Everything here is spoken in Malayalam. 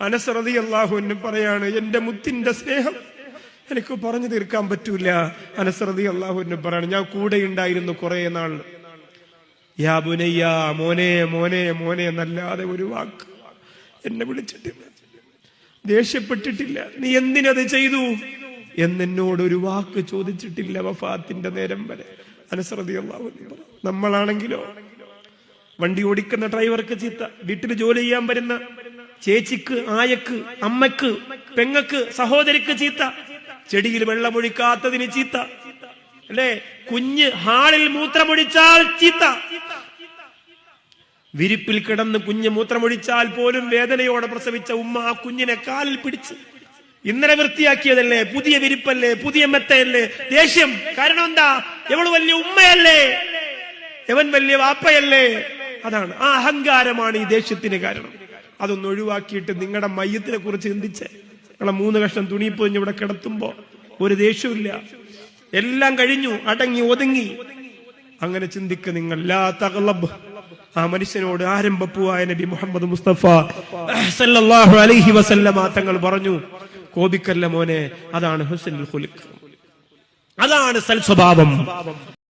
അനസ് റളിയല്ലാഹു അൻഹു പറയാണ്, എന്റെ മുത്തിന്റെ സ്നേഹം എനിക്ക് പറഞ്ഞു തീർക്കാൻ പറ്റൂല. അനസ് റളിയല്ലാഹു അൻഹു പറയാണ്, ഞാൻ കൂടെ ഉണ്ടായിരുന്നു കുറെ നാൾ. യാ ബുനയ്യ, മോനെ മോനെ മോനെ എന്നല്ലാതെ ഒരു വാക്ക് എന്നെ വിളിച്ചിട്ടില്ല, ദേഷ്യപ്പെട്ടിട്ടില്ല. നീ എന്തിനത് ചെയ്തു എന്നോട് ഒരു വാക്ക് ചോദിച്ചിട്ടില്ല വഫാത്തിന്റെ നേരം വരെ. അനസ് റളിയല്ലാഹു അൻഹു പറഞ്ഞു. നമ്മളാണെങ്കിലോ വണ്ടി ഓടിക്കുന്ന ഡ്രൈവർക്ക് ചീത്ത, വീട്ടിൽ ജോലി ചെയ്യാൻ വരുന്ന ചേച്ചിക്ക്, ആയക്ക്, അമ്മക്ക്, പെങ്ങക്ക്, സഹോദരിക്ക് ചീത്ത, ചെടിയിൽ വെള്ളമൊഴിക്കാത്തതിന് ചീത്ത, അല്ലേ? കുഞ്ഞ് ഹാളിൽ മൂത്രമൊഴിച്ചാൽ ചീത്ത, വിരിപ്പിൽ കിടന്ന് കുഞ്ഞ് മൂത്രമൊഴിച്ചാൽ പോലും വേദനയോടെ പ്രസവിച്ച ഉമ്മ ആ കുഞ്ഞിനെ കാലിൽ പിടിച്ച്, ഇന്നലെ വൃത്തിയാക്കിയതല്ലേ, പുതിയ വിരിപ്പല്ലേ, പുതിയ മെത്തയല്ലേ, ദേഷ്യം. കാരണം എന്താ? എവള് വലിയ ഉമ്മയല്ലേ, എവൻ വലിയ വാപ്പയല്ലേ. അതാണ്, ആ അഹങ്കാരമാണ് ഈ ദേഷ്യത്തിന് കാരണം. അതൊന്ന് ഒഴിവാക്കിയിട്ട് നിങ്ങളുടെ മയ്യത്തിനെ കുറിച്ച് ചിന്തിച്ച്, നിങ്ങളെ 3 കഷ്ണം തുണിപ്പൊഞ്ഞ് ഇവിടെ കിടത്തുമ്പോ ഒരു ദേഷ്യമില്ല, എല്ലാം കഴിഞ്ഞു, അടങ്ങി ഒതുങ്ങി. അങ്ങനെ ചിന്തിക്ക് നിങ്ങൾ. ലാ തഗ്ലബ്. ആ മനുഷ്യനോട് ആരംഭപ്പുവായ നബി മുഹമ്മദ് മുസ്തഫ സല്ലല്ലാഹു അലൈഹി വസല്ലമ തങ്ങൾ പറഞ്ഞു, കോപിക്കല്ല മോനെ, അതാണ് ഹുസ്നുൽ ഖുലുഖ്, അതാണ് സൽ സ്വഭാവം.